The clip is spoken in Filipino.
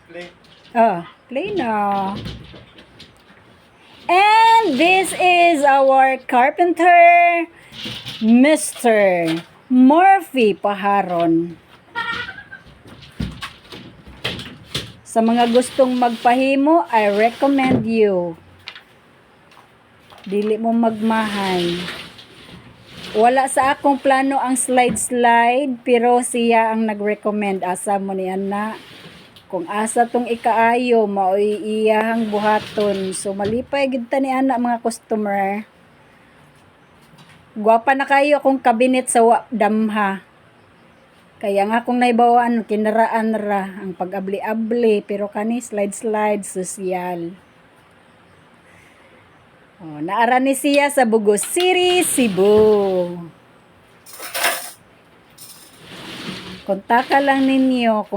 Play na. And this is our carpenter, Mr. Murphy Paharon. Sa mga gustong magpahimo, I recommend you. Dili mo magmahay. Wala sa akong plano ang slide, pero siya ang nag-recommend. Asa mo ni ana. Kung asa tong ikaayo, maoy iyahang buhaton. So, malipay gid ta ni ana mga customer. Gwapa na kayo akong kabinet sa damha. Kaya nga kung naibawaan, kinaraan ra ang pag-abli-abli. Pero kani slide, social. Oh, naara ni siya sa Bugos City, Cebu. Kontak lang ninyo kung